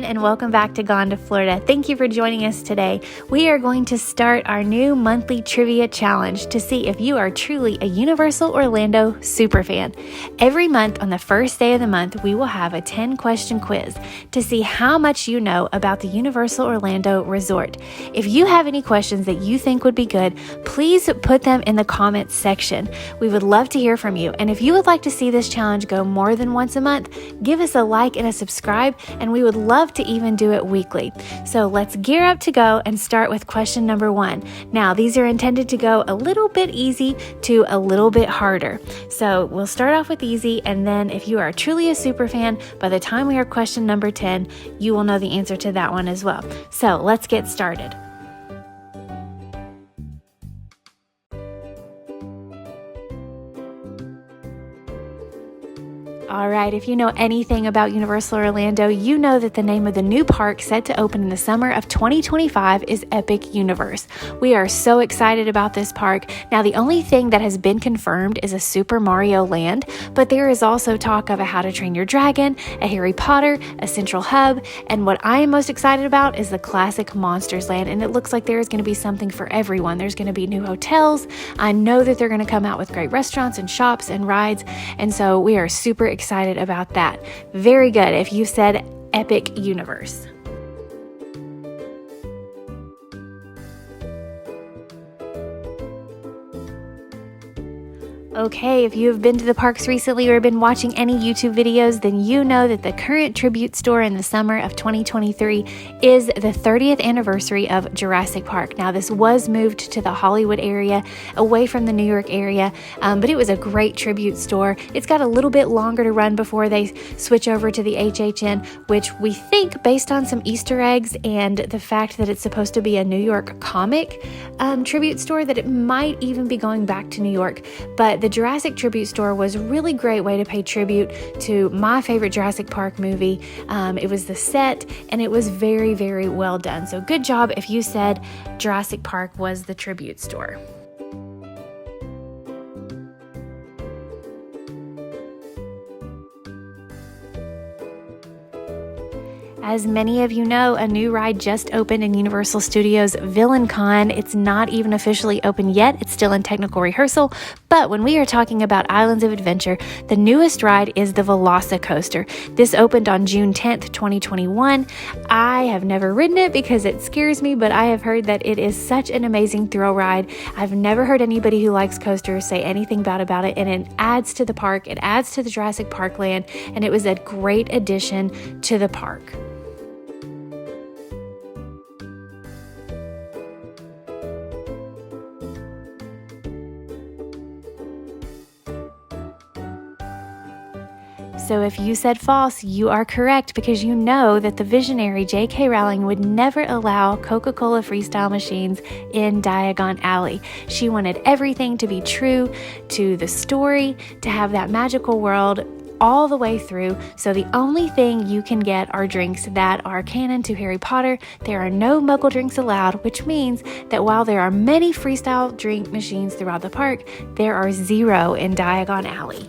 And welcome back to Gone to Florida. Thank you for joining us today. We are going to start our new monthly trivia challenge to see if you are truly a Universal Orlando superfan. Every month on the first day of the month, we will have a 10-question quiz to see how much you know about the Universal Orlando Resort. If you have any questions that you think would be good, please put them in the comments section. We would love to hear from you. And if you would like to see this challenge go more than once a month, give us a like and a subscribe, and we would love to even do it weekly. So let's gear up to go and start with question number 1. Now, these are intended to go a little bit easy to a little bit harder. So we'll start off with easy, and then if you are truly a super fan, by the time we are question number 10, you will know the answer to that one as well. So let's get started. All right, if you know anything about Universal Orlando, you know that the name of the new park set to open in the summer of 2025 is Epic Universe. We are so excited about this park. Now, the only thing that has been confirmed is a Super Mario Land, but there is also talk of a How to Train Your Dragon, a Harry Potter, a Central Hub, and what I am most excited about is the classic Monsters Land, and it looks like there is going to be something for everyone. There's going to be new hotels. I know that they're going to come out with great restaurants and shops and rides, and so we are super excited about that. Very good if you said Epic Universe. Okay, if you have been to the parks recently or been watching any YouTube videos, then you know that the current tribute store in the summer of 2023 is the 30th anniversary of Jurassic Park. Now, this was moved to the Hollywood area, away from the New York area, but it was a great tribute store. It's got a little bit longer to run before they switch over to the HHN, which we think, based on some Easter eggs and the fact that it's supposed to be a New York comic tribute store, that it might even be going back to New York. But the Jurassic Tribute Store was a really great way to pay tribute to my favorite Jurassic Park movie. It was the set, and it was very, very well done. So good job if you said Jurassic Park was the tribute store. As many of you know, a new ride just opened in Universal Studios VillainCon. It's not even officially open yet. It's still in technical rehearsal. But when we are talking about Islands of Adventure, the newest ride is the VelociCoaster. This opened on June 10th, 2021. I have never ridden it because it scares me, but I have heard that it is such an amazing thrill ride. I've never heard anybody who likes coasters say anything bad about it, and it adds to the park. It adds to the Jurassic Park land, and it was a great addition to the park. So if you said false, you are correct, because you know that the visionary J.K. Rowling would never allow Coca-Cola Freestyle machines in Diagon Alley. She wanted everything to be true to the story, to have that magical world all the way through. So the only thing you can get are drinks that are canon to Harry Potter. There are no Muggle drinks allowed, which means that while there are many freestyle drink machines throughout the park, there are 0 in Diagon Alley.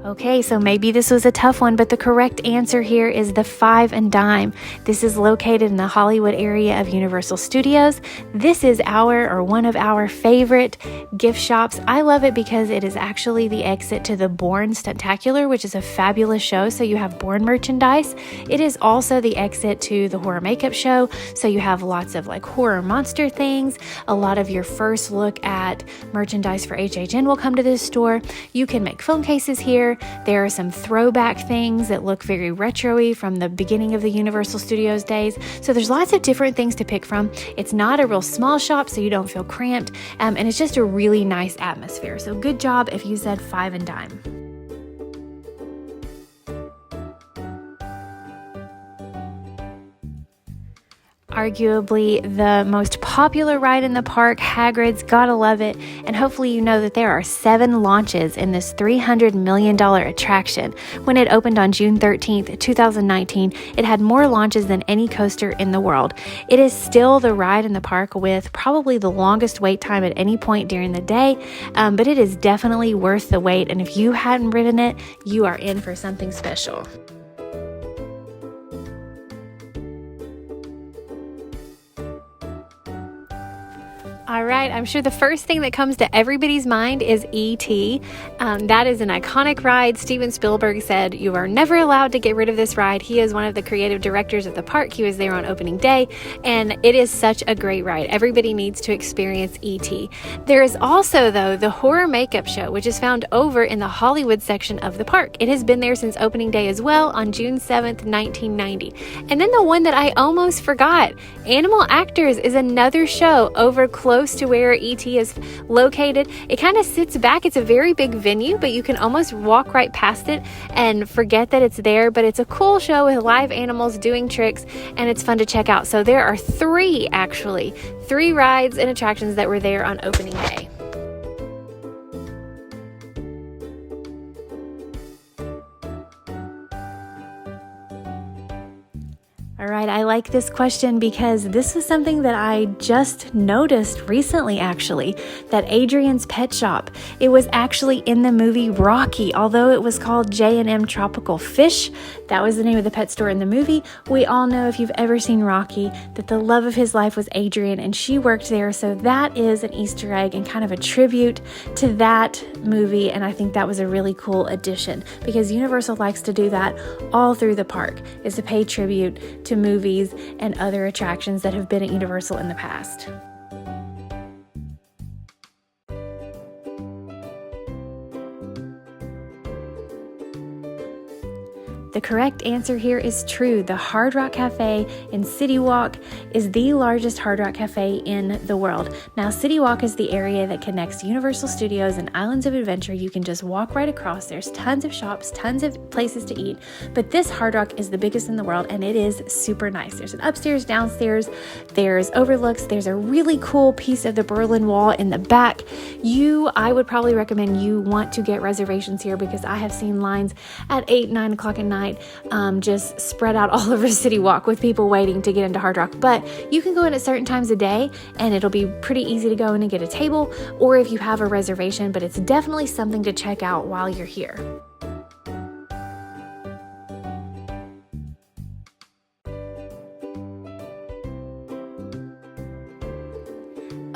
Okay, so maybe this was a tough one, but the correct answer here is the Five and Dime. This is located in the Hollywood area of Universal Studios. This is one of our favorite gift shops. I love it because it is actually the exit to the Bourne Stuntacular, which is a fabulous show. So you have Bourne merchandise. It is also the exit to the Horror Makeup Show. So you have lots of like horror monster things. A lot of your first look at merchandise for HHN will come to this store. You can make phone cases here. here. There are some throwback things that look very retro-y from the beginning of the Universal Studios days. So there's lots of different things to pick from. It's not a real small shop, so you don't feel cramped, and it's just a really nice atmosphere. So good job if you said Five and Dime. Arguably the most popular ride in the park, Hagrid's, gotta love it. And hopefully you know that there are 7 launches in this $300 million attraction. When it opened on June 13th, 2019, it had more launches than any coaster in the world. It is still the ride in the park with probably the longest wait time at any point during the day, but it is definitely worth the wait. And if you hadn't ridden it, you are in for something special. All right, I'm sure the first thing that comes to everybody's mind is E.T. That is an iconic ride. Steven Spielberg said, "You are never allowed to get rid of this ride." He is one of the creative directors of the park. He was there on opening day, and it is such a great ride. Everybody needs to experience E.T. There is also, though, the Horror Makeup Show, which is found over in the Hollywood section of the park. It has been there since opening day as well on June 7th, 1990. And then the one that I almost forgot, Animal Actors, is another show over close to where E.T. is located. It kind of sits back. It's a very big venue, but you can almost walk right past it and forget that it's there. But it's a cool show with live animals doing tricks, and it's fun to check out. So there are 3 rides and attractions that were there on opening day. All right, I like this question because this was something that I just noticed recently, actually, that Adrian's Pet Shop, it was actually in the movie Rocky. Although it was called J&M Tropical Fish, that was the name of the pet store in the movie. We all know, if you've ever seen Rocky, that the love of his life was Adrian, and she worked there. So that is an Easter egg and kind of a tribute to that movie, and I think that was a really cool addition because Universal likes to do that all through the park, is to pay tribute to movies and other attractions that have been at Universal in the past. The correct answer here is true. The Hard Rock Cafe in City Walk is the largest Hard Rock Cafe in the world. Now, City Walk is the area that connects Universal Studios and Islands of Adventure. You can just walk right across. There's tons of shops, tons of places to eat. But this Hard Rock is the biggest in the world, and it is super nice. There's an upstairs, downstairs, there's overlooks, there's a really cool piece of the Berlin Wall in the back. I would probably recommend you want to get reservations here because I have seen lines at 8, 9 o'clock at night just spread out all over City Walk with people waiting to get into Hard Rock. But you can go in at certain times a day and it'll be pretty easy to go in and get a table, or if you have a reservation, but it's definitely something to check out while you're here.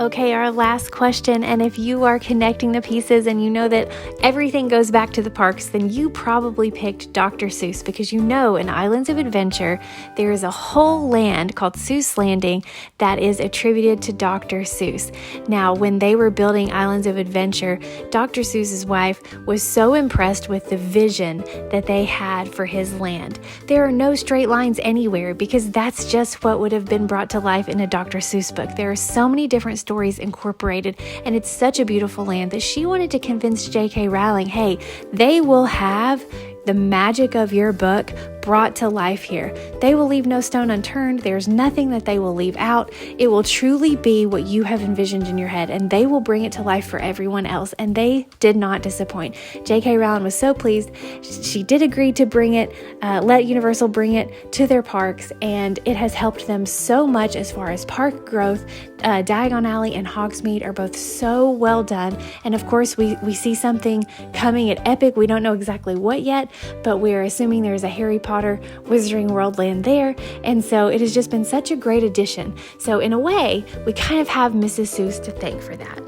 Okay, our last question, and if you are connecting the pieces and you know that everything goes back to the parks, then you probably picked Dr. Seuss, because you know in Islands of Adventure there is a whole land called Seuss Landing that is attributed to Dr. Seuss. Now, when they were building Islands of Adventure, Dr. Seuss's wife was so impressed with the vision that they had for his land. There are no straight lines anywhere because that's just what would have been brought to life in a Dr. Seuss book. There are so many different stories incorporated, and it's such a beautiful land that she wanted to convince J.K. Rowling, hey, they will have the magic of your book brought to life here. They will leave no stone unturned. There's nothing that they will leave out. It will truly be what you have envisioned in your head, and they will bring it to life for everyone else. And they did not disappoint. J.K. Rowling was so pleased. She did agree to bring it, let Universal bring it to their parks, and it has helped them so much as far as park growth. Diagon Alley and Hogsmeade are both so well done. And of course, we see something coming at Epic. We don't know exactly what yet, but we're assuming there's a Harry Potter Wizarding World land there. And so it has just been such a great addition. So in a way, we kind of have Mrs. Seuss to thank for that.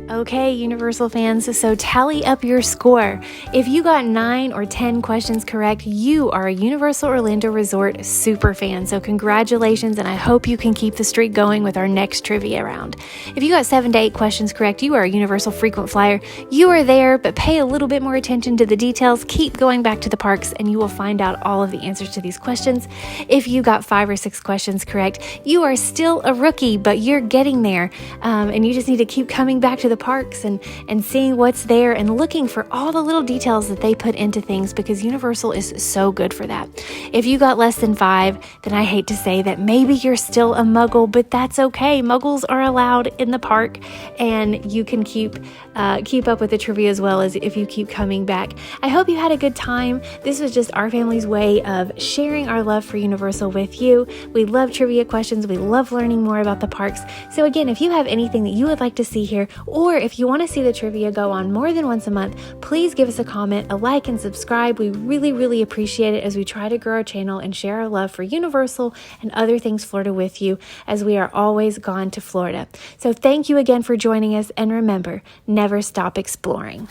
Okay, Universal fans, so tally up your score. If you got 9 or 10 questions correct, you are a Universal Orlando Resort super fan. So congratulations, and I hope you can keep the streak going with our next trivia round. If you got 7 to 8 questions correct, you are a Universal frequent flyer. You are there, but pay a little bit more attention to the details. Keep going back to the parks, and you will find out all of the answers to these questions. If you got 5 or 6 questions correct, you are still a rookie, but you're getting there, and you just need to keep coming back to the parks and seeing what's there and looking for all the little details that they put into things, because Universal is so good for that. If you got less than 5, then I hate to say that maybe you're still a muggle, but that's okay. Muggles are allowed in the park, and you can keep up with the trivia as well as if you keep coming back. I hope you had a good time. This was just our family's way of sharing our love for Universal with you. We love trivia questions. We love learning more about the parks. So again, if you have anything that you would like to see here, or if you want to see the trivia go on more than once a month, please give us a comment, a like, and subscribe. We really, really appreciate it as we try to grow our channel and share our love for Universal and other things Florida with you, as we are always gone to Florida. So thank you again for joining us, and remember, never stop exploring.